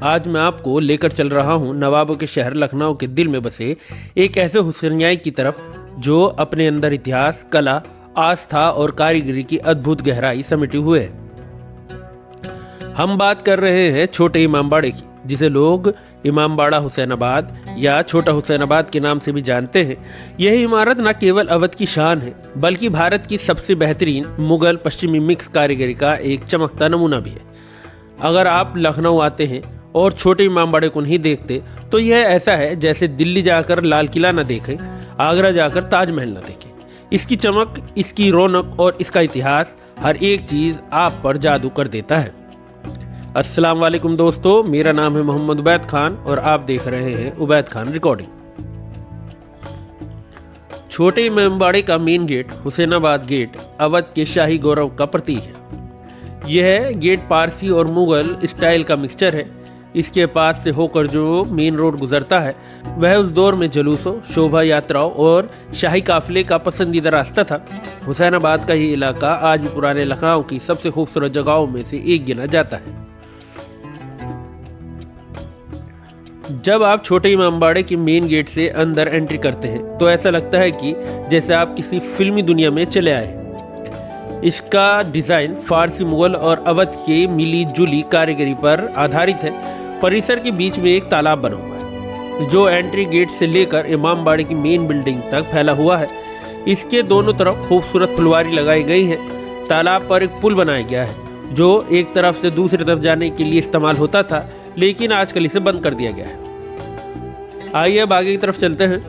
आज मैं आपको लेकर चल रहा हूँ नवाबों के शहर लखनऊ के दिल में बसे एक ऐसे हुसैनियाई की तरफ जो अपने अंदर इतिहास, कला, आस्था और कारीगरी की अद्भुत गहराई समेटे हुए है। हम बात कर रहे हैं छोटे इमामबाड़े की, जिसे लोग इमामबाड़ा हुसैनाबाद या छोटा हुसैनाबाद के नाम से भी जानते हैं। यह इमारत न केवल अवध की शान है, बल्कि भारत की सबसे बेहतरीन मुगल पश्चिमी मिक्स कारीगरी का एक चमकता नमूना भी है। अगर आप लखनऊ आते हैं और छोटे इमामबाड़े को नहीं देखते, तो यह ऐसा है जैसे दिल्ली जाकर लाल किला न देखें, आगरा जाकर ताजमहल न देखें। इसकी चमक, इसकी रौनक और इसका इतिहास, हर एक चीज़ आप पर जादू कर देता है। अस्सलाम वालेकुम दोस्तों, मेरा नाम है मोहम्मद उबैद खान और आप देख रहे हैं उबैद खान रिकॉर्डिंग। छोटे इमामबाड़े का main gate Husainabad gate Awadh के शाही गौरव का प्रतीक है। यह गेट पारसी और मुगल स्टाइल का मिक्सचर है। इसके पास से होकर जो मेन रोड गुजरता है वह उस दौर में जुलूसों, शोभा यात्राओं और शाही काफिले का पसंदीदा रास्ता था। हुसैनाबाद का ये इलाका आज भी पुराने लखनऊ की सबसे खूबसूरत जगहों में से एक गिना जाता है। जब आप छोटे इमामबाड़े के मेन गेट से अंदर एंट्री करते हैं तो ऐसा लगता है कि जैसे आप किसी फिल्मी दुनिया में चले आए। इसका डिज़ाइन फारसी, मुगल और अवध के मिली जुली कारीगरी पर आधारित है। परिसर के बीच में एक तालाब बना हुआ है जो एंट्री गेट से लेकर इमामबाड़े की मेन बिल्डिंग तक फैला हुआ है। इसके दोनों तरफ खूबसूरत फुलवारी लगाई गई है। तालाब पर एक पुल बनाया गया है जो एक तरफ से दूसरी तरफ जाने के लिए इस्तेमाल होता था, लेकिन आजकल इसे बंद कर दिया गया है। आइए अब आगे की तरफ चलते हैं।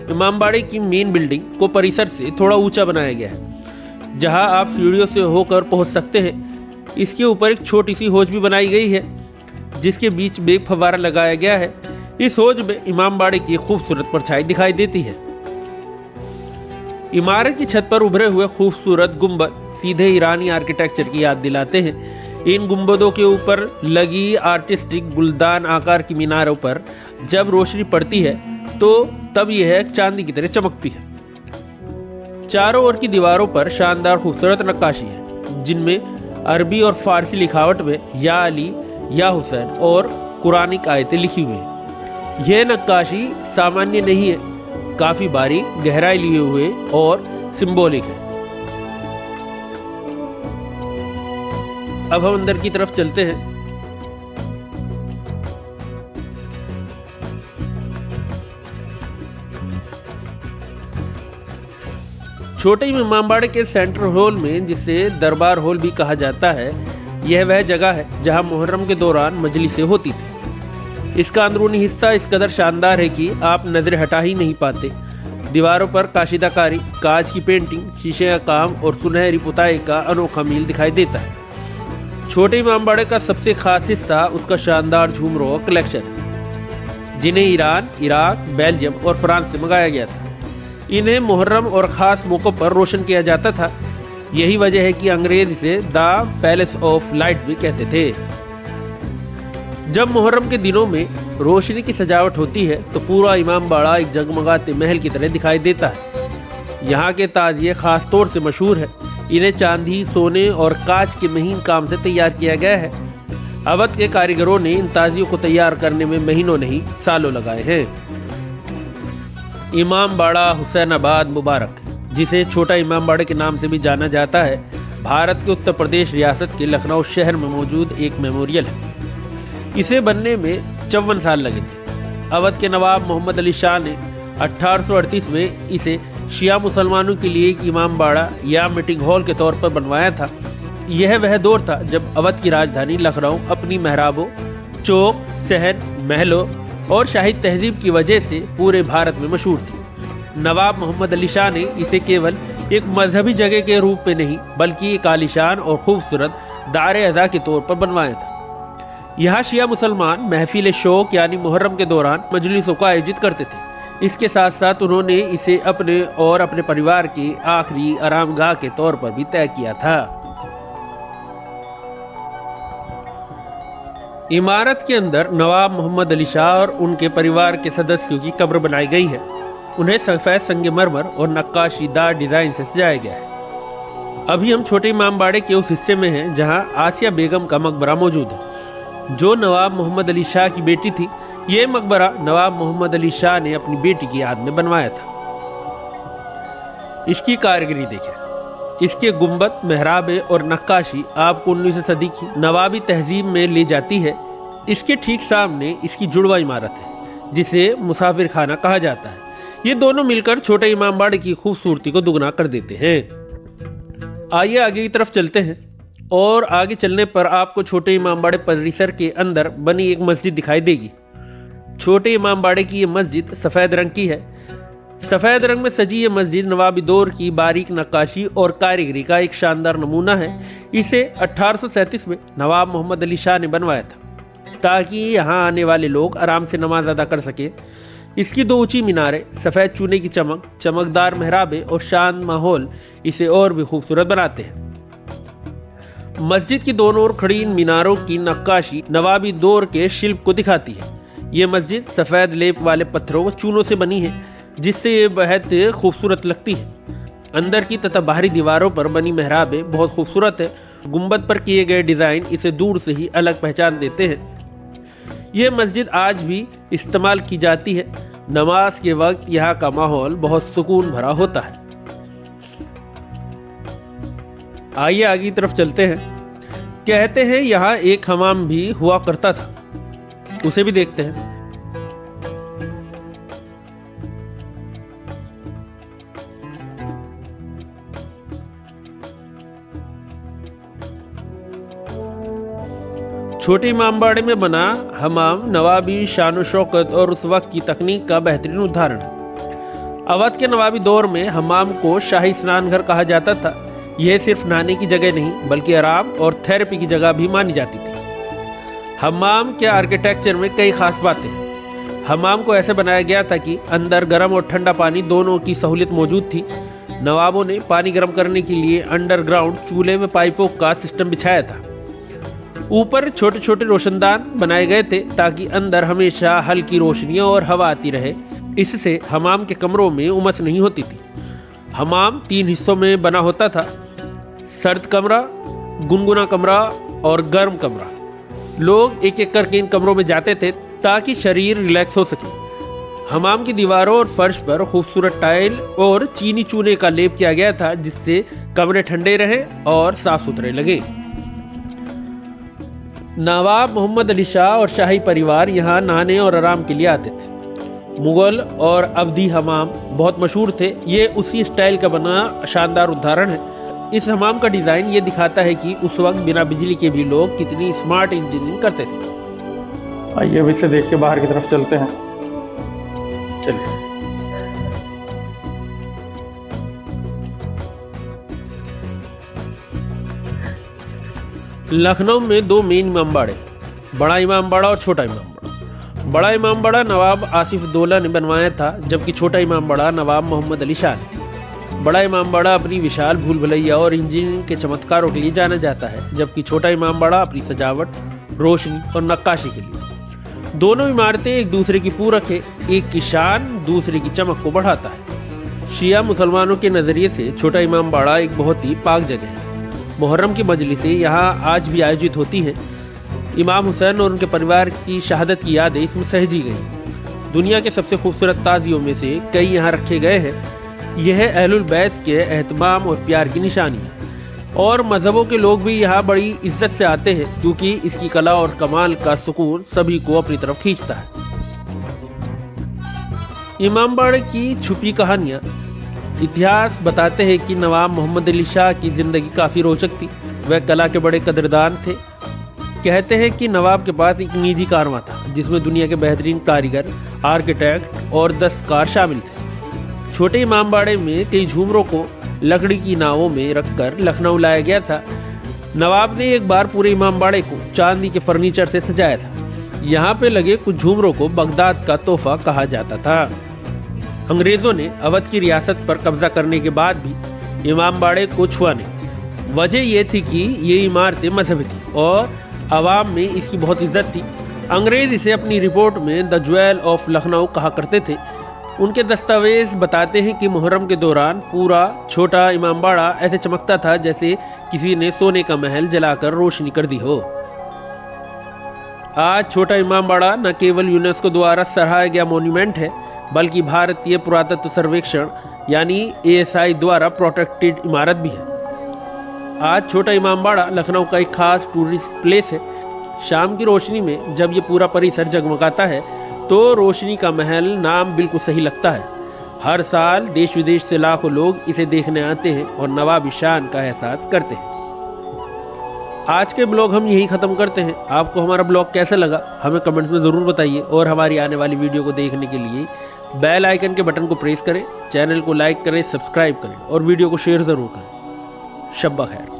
इमामबाड़े की मेन बिल्डिंग को परिसर से थोड़ा ऊंचा बनाया गया है, जहां आप सीढ़ियों से होकर पहुंच सकते हैं। इसके ऊपर एक छोटी सी हौज भी बनाई गई है जिसके बीच में एक फव्वारा लगाया गया है। इस हौज में इमामबाड़े की खूबसूरत परछाई दिखाई देती है। इमारत की छत पर उभरे हुए खूबसूरत गुंबद सीधे ईरानी आर्किटेक्चर की याद दिलाते हैं। इन गुंबदों के ऊपर लगी आर्टिस्टिक गुलदान आकार की मीनारों पर जब रोशनी पड़ती है तो तब यह चांदी की तरह चमकती है। चारों ओर की दीवारों पर शानदार खूबसूरत नक्काशी है, जिनमें अरबी और फारसी लिखावट में या अली, या हुसैन और कुरानिक आयतें लिखी हुई हैं। यह नक्काशी सामान्य नहीं है, काफी बारीक, गहराई लिए हुए और सिंबॉलिक है। अब हम अंदर की तरफ चलते हैं। छोटे इमामबाड़े के सेंट्रल हॉल में, जिसे दरबार हॉल भी कहा जाता है, यह वह जगह है जहां मुहर्रम के दौरान मजलिसें होती थी। इसका अंदरूनी हिस्सा इस कदर शानदार है कि आप नजर हटा ही नहीं पाते। दीवारों पर काशीदाकारी, कांच की पेंटिंग, शीशे का काम और सुनहरी पुताई का अनोखा मील दिखाई देता है। छोटे इमामबाड़े का सबसे खास हिस्सा उसका शानदार झूमरों का कलेक्शन है, जिन्हें ईरान, इराक, बेल्जियम और फ्रांस से मंगाया गया था। इन्हें मुहर्रम और ख़ास मौक़ों पर रोशन किया जाता था। यही वजह है कि अंग्रेज इसे द पैलेस ऑफ लाइट भी कहते थे। जब मुहर्रम के दिनों में रोशनी की सजावट होती है तो पूरा इमामबाड़ा एक जगमगाते महल की तरह दिखाई देता है। यहाँ के ताजिए ख़ास तौर से मशहूर है। इन्हें चांदी, सोने और कांच के महीन काम से तैयार किया गया है। अवध के कारीगरों ने इन ताजियों को तैयार करने में महीनों नहीं, सालों लगाए हैं। इमामबाड़ा हुसैनाबाद मुबारक, जिसे छोटा इमामबाड़े के नाम से भी जाना जाता है, भारत के उत्तर प्रदेश रियासत के लखनऊ शहर में मौजूद एक मेमोरियल है। इसे बनने में 54 साल लगे थे। अवध के नवाब मोहम्मद अली शाह ने 1838 में इसे शिया मुसलमानों के लिए एक इमामबाड़ा या मीटिंग हॉल के तौर पर बनवाया था। यह वह दौर था जब अवध की राजधानी लखनऊ अपनी महराबों, चौक, सहन, महलों और शाही तहजीब की वजह से पूरे भारत में मशहूर थी। नवाब मोहम्मद अली शाह ने इसे केवल एक मजहबी जगह के रूप में नहीं, बल्कि एक आलीशान और खूबसूरत दारे अज़ा के तौर पर बनवाया था। यहाँ शिया मुसलमान महफिल शौक यानी मुहर्रम के दौरान मजलिसों का आयोजित करते थे। इसके साथ साथ उन्होंने इसे अपने और अपने परिवार के आखिरी आरामगाह के तौर पर भी तय किया था। इमारत के अंदर नवाब मोहम्मद अली शाह और उनके परिवार के सदस्यों की कब्र बनाई गई है। उन्हें सफ़ेद संगमरमर और नक्काशीदार डिज़ाइन से सजाया गया है। अभी हम छोटे इमामबाड़े के उस हिस्से में हैं जहां आसिया बेगम का मकबरा मौजूद है। जो नवाब मोहम्मद अली शाह की बेटी थी। ये मकबरा नवाब मोहम्मद अली शाह ने अपनी बेटी की याद में बनवाया था। इसकी कारीगरी देखें। इसके गुंबद, मेहराबे और नक्काशी आपको 19वीं सदी की नवाबी तहजीब में ले जाती है। इसके ठीक सामने इसकी जुड़वा इमारत है जिसे मुसाफिर खाना कहा जाता है। ये दोनों मिलकर छोटे इमामबाड़े की खूबसूरती को दुगना कर देते हैं। आइए आगे की तरफ चलते हैं और आगे चलने पर आपको छोटे इमामबाड़े परिसर के अंदर बनी एक मस्जिद दिखाई देगी। छोटे इमामबाड़े की ये मस्जिद सफ़ेद रंग की है। सफ़ेद रंग में सजी ये मस्जिद नवाबी दौर की बारीक नक्काशी और कारीगरी का एक शानदार नमूना है। इसे 1837 में नवाब मोहम्मद अली शाह ने बनवाया था ताकि यहाँ आने वाले लोग आराम से नमाज अदा कर सके। इसकी 2 ऊंची मीनारें, सफ़ेद चूने की चमक, चमकदार मेहराबे और शांत माहौल इसे और भी खूबसूरत बनाते हैं। मस्जिद की दोनों ओर खड़ी इन मीनारों की नक्काशी नवाबी दौर के शिल्प को दिखाती है। ये मस्जिद सफ़ेद लेप वाले पत्थरों व चूनों से बनी है जिससे ये बेहद खूबसूरत लगती है। अंदर की तथा बाहरी दीवारों पर बनी मेहराबें बहुत खूबसूरत है। गुंबद पर किए गए डिज़ाइन इसे दूर से ही अलग पहचान देते हैं। ये मस्जिद आज भी इस्तेमाल की जाती है। नमाज के वक्त यहाँ का माहौल बहुत सुकून भरा होता है। आइए आगे की तरफ चलते हैं। कहते हैं यहाँ एक हमाम भी हुआ करता था, उसे भी देखते हैं। छोटे इमामबाड़े में बना हमाम नवाबी शान शौकत और उस वक्त की तकनीक का बेहतरीन उदाहरण है। अवध के नवाबी दौर में हमाम को शाही स्नान घर कहा जाता था। यह सिर्फ नहाने की जगह नहीं बल्कि आराम और थेरेपी की जगह भी मानी जाती थी। हमाम के आर्किटेक्चर में कई खास बातें हैं। हमाम को ऐसे बनाया गया था कि अंदर गर्म और ठंडा पानी दोनों की सहूलियत मौजूद थी। नवाबों ने पानी गर्म करने के लिए अंडरग्राउंड चूल्हे में पाइपों का सिस्टम बिछाया था। ऊपर छोटे छोटे रोशनदान बनाए गए थे ताकि अंदर हमेशा हल्की रोशनी और हवा आती रहे। इससे हमाम के कमरों में उमस नहीं होती थी। हमाम 3 हिस्सों में बना होता था: सर्द कमरा, गुनगुना कमरा और गर्म कमरा। लोग एक एक करके इन कमरों में जाते थे ताकि शरीर रिलैक्स हो सके। हमाम की दीवारों और फर्श पर खूबसूरत टाइल और चीनी चूने का लेप किया गया था जिससे कमरे ठंडे रहे और साफ सुथरे लगे। नवाब मोहम्मद अली शाह और शाही परिवार यहाँ नहाने और आराम के लिए आते थे। मुगल और अवधी हमाम बहुत मशहूर थे। ये उसी स्टाइल का बना शानदार उदाहरण है। इस हमाम का डिज़ाइन ये दिखाता है कि उस वक्त बिना बिजली के भी लोग कितनी स्मार्ट इंजीनियरिंग करते थे। आइए अब इसे देख के बाहर की तरफ चलते हैं। चलिए। लखनऊ में 2 मेन इमामबाड़े, बड़ा इमामबाड़ा और छोटा इमामबाड़ा। बड़ा इमामबाड़ा नवाब आसिफ उद्दौला ने बनवाया था जबकि छोटा इमामबाड़ा नवाब मोहम्मद अली शाह ने। बड़ा इमामबाड़ा अपनी विशाल भूल भुलैया और इंजीनियरिंग के चमत्कारों के लिए जाना जाता है जबकि छोटा इमामबाड़ा अपनी सजावट, रोशनी और नक्काशी के लिए। दोनों इमारतें एक दूसरे की पूरक है। एक की शान दूसरे की चमक को बढ़ाता है। शिया मुसलमानों के नज़रिए से छोटा इमामबाड़ा एक बहुत ही पाक जगह है। मुहर्रम की मजलिसें यहाँ आज भी आयोजित होती हैं। इमाम हुसैन और उनके परिवार की शहादत की यादें इसमें सहेजी गई। दुनिया के सबसे खूबसूरत ताजियों में से कई यहाँ रखे गए हैं। यह अहलुल बैत के एहतमाम और प्यार की निशानी है और मज़हबों के लोग भी यहाँ बड़ी इज्जत से आते हैं क्योंकि इसकी कला और कमाल का सुकून सभी को अपनी तरफ खींचता है। इमामबाड़े की छुपी कहानियाँ। इतिहास बताते हैं कि नवाब मोहम्मद अली शाह की ज़िंदगी काफ़ी रोचक थी। वह कला के बड़े कदरदान थे। कहते हैं कि नवाब के पास एक निजी कारवां था जिसमें दुनिया के बेहतरीन कारीगर, आर्किटेक्ट और दस्तकार शामिल थे। छोटे इमामबाड़े में कई झूमरों को लकड़ी की नावों में रखकर लखनऊ लाया गया था। नवाब ने एक बार पूरे इमामबाड़े को चांदी के फर्नीचर से सजाया था। यहाँ पे लगे कुछ झूमरों को बगदाद का तोहफा कहा जाता था। अंग्रेज़ों ने अवध की रियासत पर कब्जा करने के बाद भी इमामबाड़े को छुआ नहीं। वजह यह थी कि ये इमारतें मजहबी थी और आवाम में इसकी बहुत इज्जत थी। अंग्रेज़ इसे अपनी रिपोर्ट में द ज्वेल ऑफ लखनऊ कहा करते थे। उनके दस्तावेज बताते हैं कि मुहर्रम के दौरान पूरा छोटा इमामबाड़ा ऐसे चमकता था जैसे किसी ने सोने का महल जलाकर रोशनी कर दी हो। आज छोटा इमामबाड़ा न केवल यूनेस्को द्वारा सराहा गया मॉन्यूमेंट है, बल्कि भारतीय पुरातत्व सर्वेक्षण यानी ASI द्वारा प्रोटेक्टेड इमारत भी है। आज छोटा इमामबाड़ा लखनऊ का एक खास टूरिस्ट प्लेस है। शाम की रोशनी में जब ये पूरा परिसर जगमगाता है तो रोशनी का महल नाम बिल्कुल सही लगता है। हर साल देश विदेश से लाखों लोग इसे देखने आते हैं और नवाबी शान का एहसास करते हैं। आज के ब्लॉग हम यही ख़त्म करते हैं। आपको हमारा ब्लॉग कैसा लगा हमें कमेंट में ज़रूर बताइए और हमारी आने वाली वीडियो को देखने के लिए बेल आइकन के बटन को प्रेस करें, चैनल को लाइक करें, सब्सक्राइब करें और वीडियो को शेयर ज़रूर करें। शब्बा खैर।